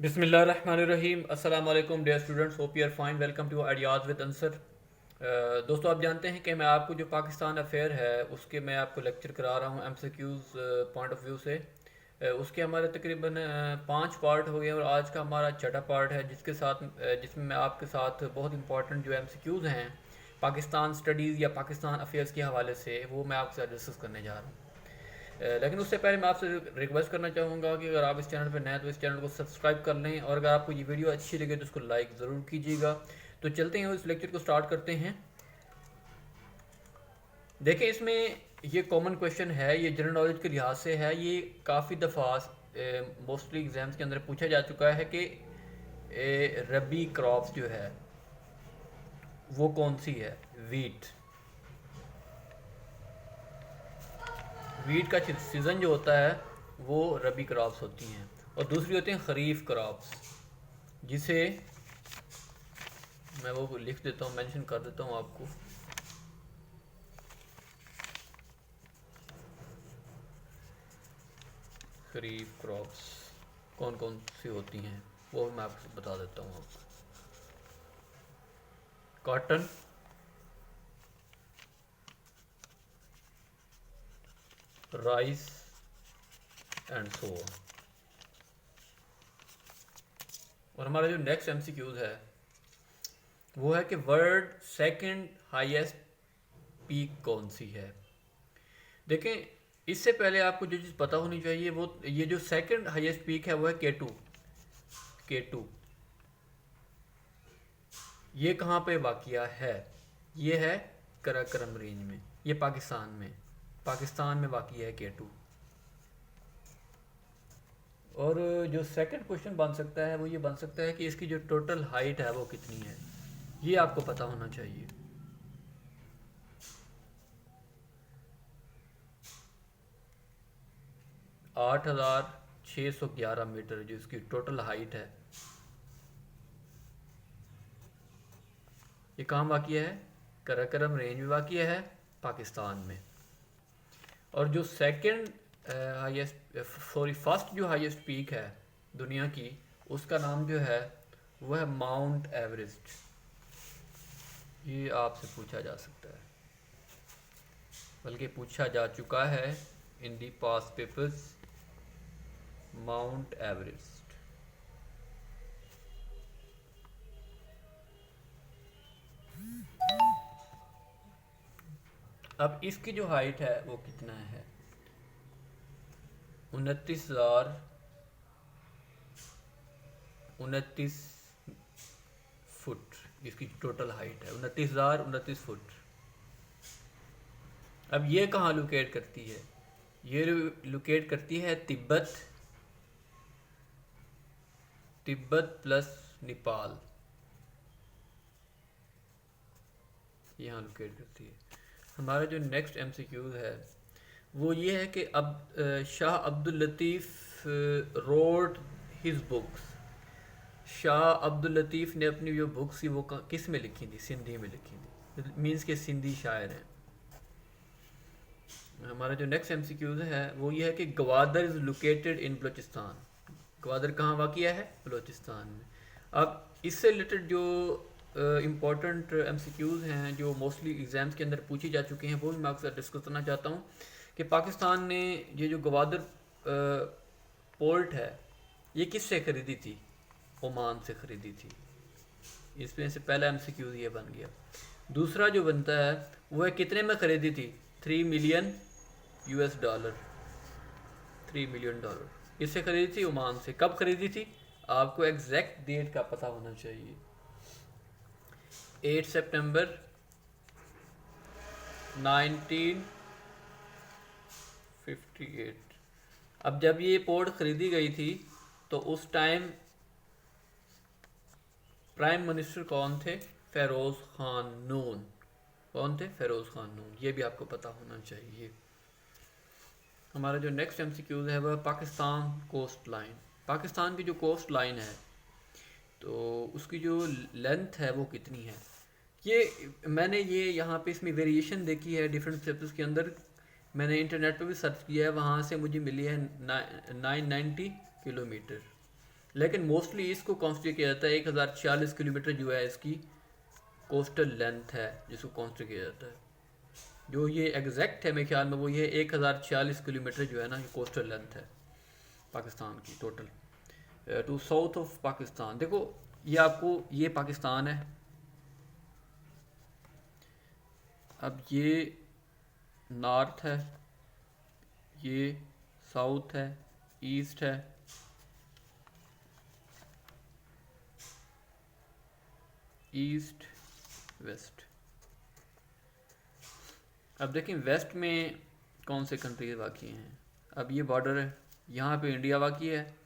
बिस्मिल्लाहिर्रहमानिर्रहीम। अस्सलाम वालेकुम dear students, hope you are fine. Welcome to ideas with answer. दोस्तों, आप जानते हैं कि मैं आपको जो पाकिस्तान अफेयर है उसके मैं आपको लेक्चर करा रहा हूँ एमसीक्यूज़ पॉइंट ऑफ व्यू से। उसके हमारे तकरीबन 5 पार्ट हो गए और आज का हमारा छठा पार्ट है जिसमें मैं आपके साथ बहुत इंपॉर्टेंट जो एमसीक्यूज़ हैं पाकिस्तान स्टडीज़ या पाकिस्तान अफेयर्स के हवाले से वो मैं आपके साथ डिस्कस करने जा रहा हूँ। लेकिन उससे पहले मैं आपसे रिक्वेस्ट करना चाहूँगा कि अगर आप इस चैनल पर नए हैं तो इस चैनल को सब्सक्राइब कर लें, और अगर आपको ये वीडियो अच्छी लगे तो उसको लाइक ज़रूर कीजिएगा। तो चलते हैं, इस लेक्चर को स्टार्ट करते हैं। देखें, इसमें ये कॉमन क्वेश्चन है, ये जनरल नॉलेज के लिहाज से है। ये काफ़ी दफ़ा मोस्टली एग्ज़ाम्स के अंदर पूछा जा चुका है कि रबी क्रॉप्स जो है वो कौन सी है। वीट वीट का सीज़न जो होता है वो रबी क्रॉप्स होती हैं, और दूसरी होती हैं खरीफ क्रॉप्स, जिसे मैं वो लिख देता हूँ, मेंशन कर देता हूँ आपको। खरीफ क्रॉप्स कौन कौन सी होती हैं वो मैं आपको बता देता हूँ आपको। Cotton, rice and so on. और हमारा जो नेक्स्ट एमसीक्यूज है वो है कि वर्ल्ड सेकंड हाईएस्ट पीक कौन सी है। देखें, इससे पहले आपको जो चीज़ पता होनी चाहिए वो ये जो सेकंड हाईएस्ट पीक है वो है के टू। ये कहाँ पे वाक़या है? ये है कराकरम रेंज में, ये पाकिस्तान में वाक़या है के टू। और जो सेकंड क्वेश्चन बन सकता है वो ये बन सकता है कि इसकी जो टोटल हाइट है वो कितनी है, ये आपको पता होना चाहिए। $8,611 जो इसकी टोटल हाइट है। ये कहाँ वाक़या है? कराकरम रेंज में वाक़या है, पाकिस्तान में। और जो सेकंड फर्स्ट जो हाईएस्ट पीक है दुनिया की, उसका नाम जो है वह है माउंट एवरेस्ट। ये आपसे पूछा जा सकता है, बल्कि पूछा जा चुका है in the past papers. Mount Everest. अब इसकी जो हाइट है वो कितना है? 29,029 फुट इसकी टोटल हाइट है। 29,029 फुट। अब ये कहाँ लोकेट करती है? ये लोकेट करती है तिब्बत प्लस नेपाल, यहाँ लोकेट करती है। हमारा जो नेक्स्ट एमसीक्यू है वो ये है कि अब Shah Abdul Latif wrote his books. Shah Abdul Latif ने अपनी जो बुक्स थी वो किस में लिखी थी? सिंधी में लिखी थी, मीन्स के सिंधी शायर हैं। हमारा जो नेक्स्ट एमसीक्यूज है वो ये है कि Gwadar is located in Balochistan. Gwadar कहाँ वाक़या है? बलूचिस्तान में। अब इससे रिलेटेड जो इम्पोर्टेंट एमसीक्यूज हैं जो मोस्टली एग्ज़ाम्स के अंदर पूछी जा चुके हैं वो भी मैं आपके साथ डिस्कस करना चाहता हूँ कि पाकिस्तान ने ये जो गवादर पोर्ट है ये किससे ख़रीदी थी? ओमान से ख़रीदी थी। इसमें से पहला एमसीक्यू ये बन गया। दूसरा जो बनता है वो है कितने में ख़रीदी थी? $3 मिलियन। $3 मिलियन इससे ख़रीदी थी, ओमान से। कब ख़रीदी थी? आपको एग्जैक्ट डेट का पता होना चाहिए। 8 सितंबर 1958। अब जब ये पोर्ट ख़रीदी गई थी तो उस टाइम प्राइम मिनिस्टर कौन थे? फ़ेरोज़ ख़ान नून। कौन थे? फ़ेरोज़ ख़ान नून। ये भी आपको पता होना चाहिए। हमारा जो नेक्स्ट एमसीक्यूज़ है वह पाकिस्तान कोस्ट लाइन। पाकिस्तान की जो कोस्ट लाइन है तो उसकी जो लेंथ है वो कितनी है? ये मैंने ये यहाँ पे इसमें वेरिएशन देखी है डिफरेंट पेपर्स के अंदर। मैंने इंटरनेट पे भी सर्च किया है, वहाँ से मुझे मिली है 990 किलोमीटर। लेकिन मोस्टली इसको कंसिडर किया जाता है 1046 किलोमीटर जो है इसकी कोस्टल लेंथ है जिसको कंसिडर किया जाता है। जो ये एग्जैक्ट है मेरे ख्याल में वो ये 1046 किलोमीटर जो है ना ये कोस्टल लेंथ है पाकिस्तान की total two south of Pakistan. देखो ये आपको ये पाकिस्तान है, अब ये नॉर्थ है, ये साउथ है, ईस्ट है, ईस्ट वेस्ट। अब देखें वेस्ट में कौन से कंट्रीज वाक़ई हैं। अब ये बॉर्डर है, यहाँ पे इंडिया वाक़ई है,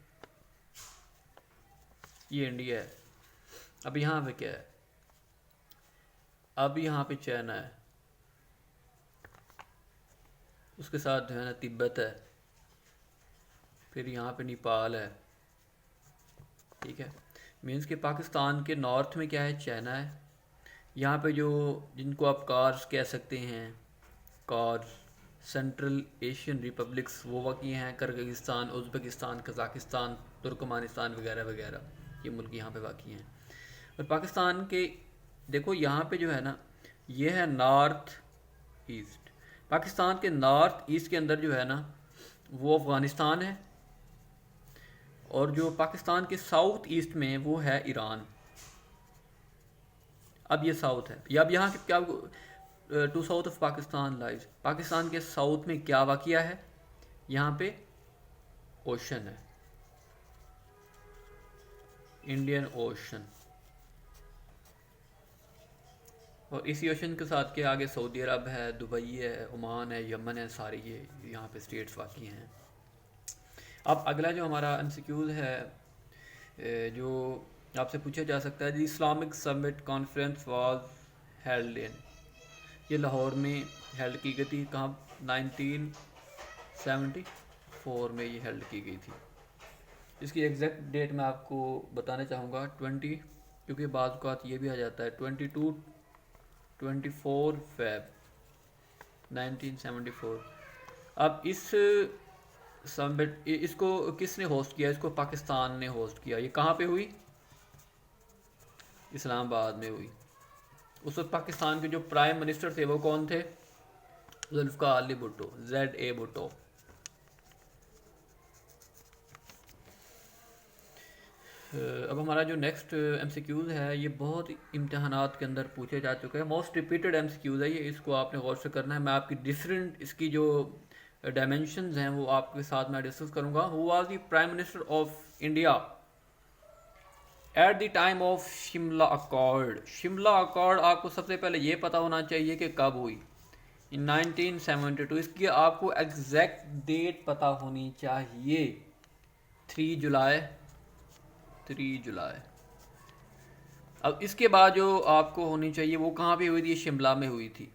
ये इंडिया है। अब यहाँ पे क्या है, अब यहाँ पे चाइना है, उसके साथ जो है ना तिब्बत है, फिर यहाँ पे नेपाल है, ठीक है। मीन्स कि पाकिस्तान के नॉर्थ में क्या है, चाइना है। यहाँ पे जो जिनको आप कार्स कह सकते हैं, कार्स सेंट्रल एशियन रिपब्लिक्स वो वाक़ई हैं, किर्गिस्तान, उज़्बेकिस्तान, कज़ाकिस्तान, तुर्कमानिस्तान वगैरह वगैरह, ये मुल्क यहाँ पे वाक़ई हैं। और पाकिस्तान के देखो यहाँ पे जो है ना ये है नॉर्थ ईस्ट। पाकिस्तान के नॉर्थ ईस्ट के अंदर जो है ना वो अफ़गानिस्तान है, और जो पाकिस्तान के साउथ ईस्ट में वो है ईरान। अब ये साउथ है, या अब यहाँ के क्या to south of Pakistan lies, Pakistan के साउथ में क्या वाक़या है, यहाँ पे ओशन है, इंडियन ओशन, और इसी ओशन के साथ के आगे सऊदी अरब है, दुबई है, ओमान है, यमन है, सारे ये यहाँ पे स्टेट्स वाक़ई हैं। अब अगला जो हमारा एमसीक्यूज़ है जो आपसे पूछा जा सकता है, the Islamic summit conference was held in, ये लाहौर में हेल्ड की गई थी। कहाँ, 1974 में ये हेल्ड की गई थी। इसकी एग्जैक्ट डेट मैं आपको बताना चाहूँगा 20, क्योंकि बाज़ औक़ात ये भी आ जाता है 24 फ़ेब 1974। अब इस समिट इसको किसने होस्ट किया, इसको पाकिस्तान ने होस्ट किया। ये कहाँ पे हुई, इस्लामाबाद में हुई। उस वक्त पाकिस्तान के जो प्राइम मिनिस्टर थे वो कौन थे, जुल्फ़िकार अली भुट्टो, ZA भुट्टो। अब हमारा जो नेक्स्ट MCQs है ये बहुत इम्तहानात के अंदर पूछे जा चुके हैं, मोस्ट रिपीटेड MCQs है ये, इसको आपने गौर से करना है। मैं आपकी डिफरेंट इसकी जो डायमेंशंस हैं वो आपके साथ मैं डिस्कस करूंगा। Who was the prime minister of India at the time of Shimla accord. Shimla accord आपको सबसे पहले ये पता होना चाहिए कि कब हुई, इन 1972। इसकी आपको एग्जैक्ट डेट पता होनी चाहिए, 3 जुलाई। अब इसके बाद जो आपको होनी चाहिए वो कहाँ पे हुई थी, शिमला में हुई थी।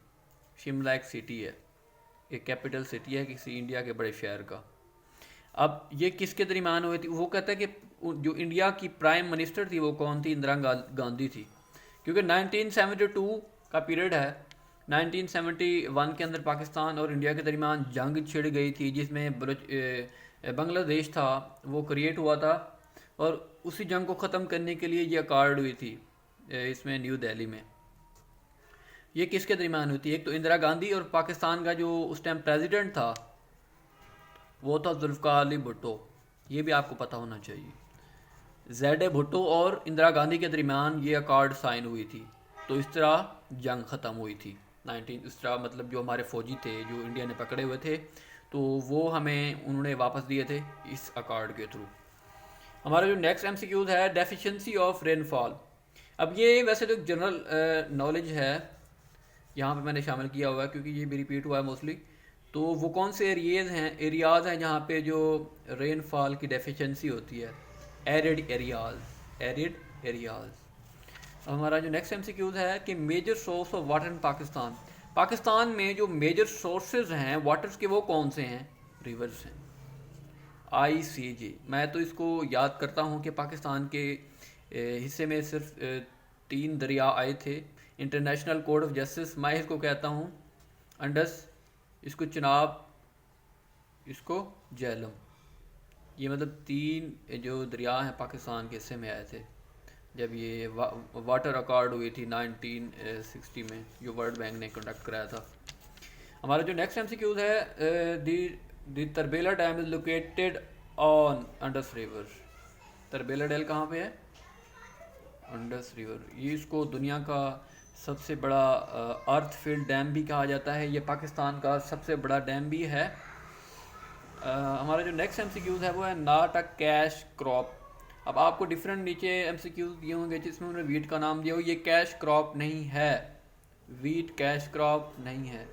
शिमला एक सिटी है, एक कैपिटल सिटी है किसी इंडिया के बड़े शहर का। अब ये किसके दरमियान हुई थी, वो कहता है कि जो इंडिया की प्राइम मिनिस्टर थी वो कौन थी, इंदिरा गांधी थी। क्योंकि 1972 का पीरियड है, 1971 के अंदर पाकिस्तान और इंडिया के दरमियान जंग छिड़ गई थी, जिसमें बांग्लादेश था वो क्रिएट हुआ था, और उसी जंग को ख़त्म करने के लिए ये अकॉर्ड हुई थी इसमें न्यू दिल्ली में। ये किसके दरमियान हुई थी, एक तो इंदिरा गांधी, और पाकिस्तान का जो उस टाइम प्रेसिडेंट था वो था जुल्फ़िकार अली भुट्टो। ये भी आपको पता होना चाहिए। ZA भुट्टो और इंदिरा गांधी के दरमियान ये अकॉर्ड साइन हुई थी, तो इस तरह जंग ख़त्म हुई थी। इस तरह मतलब जो हमारे फ़ौजी थे जो इंडिया ने पकड़े हुए थे तो वो हमें उन्होंने वापस दिए थे इस अकॉर्ड के थ्रू। हमारा जो नेक्स्ट MCQs है, डेफिशिएंसी ऑफ रेनफॉल। अब ये वैसे तो जनरल नॉलेज है, यहाँ पे मैंने शामिल किया हुआ है क्योंकि ये भी रिपीट हुआ है मोस्टली। तो वो कौन से एरियाज़ हैं जहाँ पे जो रेनफॉल की डेफिशिएंसी होती है, एरिड एरियाज़। हमारा जो नेक्स्ट MCQs है कि major source of water in Pakistan. Pakistan में जो मेजर सोर्सेज हैं वाटर्स के वो कौन से हैं, रिवर्स हैं। ICJ, मैं तो इसको याद करता हूँ कि पाकिस्तान के हिस्से में सिर्फ 3 दरिया आए थे। इंटरनेशनल कोर्ट ऑफ जस्टिस मैं इसको कहता हूँ, अंडस, इसको चिनाब, इसको झेलम। ये मतलब 3 जो दरिया हैं पाकिस्तान के हिस्से में आए थे जब ये वाटर अकॉर्ड हुई थी 1960 में, जो वर्ल्ड बैंक ने कंडक्ट कराया था। हमारा जो नेक्स्ट एमसीक्यूज है, the Tarbela dam is located on Indus river. Tarbela dam कहाँ पे है? अंडस रिवर। ये इसको दुनिया का सबसे बड़ा अर्थ फील्ड डैम भी कहा जाता है। ये पाकिस्तान का सबसे बड़ा डैम भी है। हमारा जो नेक्स्ट एमसीक्यूज है वो है नॉट अ कैश क्रॉप। अब आपको डिफरेंट नीचे एमसीक्यूज दिए होंगे जिसमें उन्होंने वीट का नाम दिया हो। ये कैश क्रॉप नहीं है, वीट कैश क्रॉप नहीं है।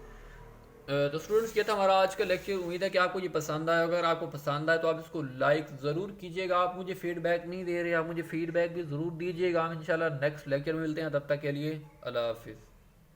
तो स्टूडेंट्स, ये था हमारा आज का लेक्चर। उम्मीद है कि आपको ये पसंद आया। अगर आपको पसंद आए तो आप इसको लाइक ज़रूर कीजिएगा। आप मुझे फीडबैक नहीं दे रहे, आप मुझे फीडबैक भी ज़रूर दीजिएगा। हम इंशाल्लाह नेक्स्ट लेक्चर में मिलते हैं। तब तक के लिए अल्लाह हाफिज़।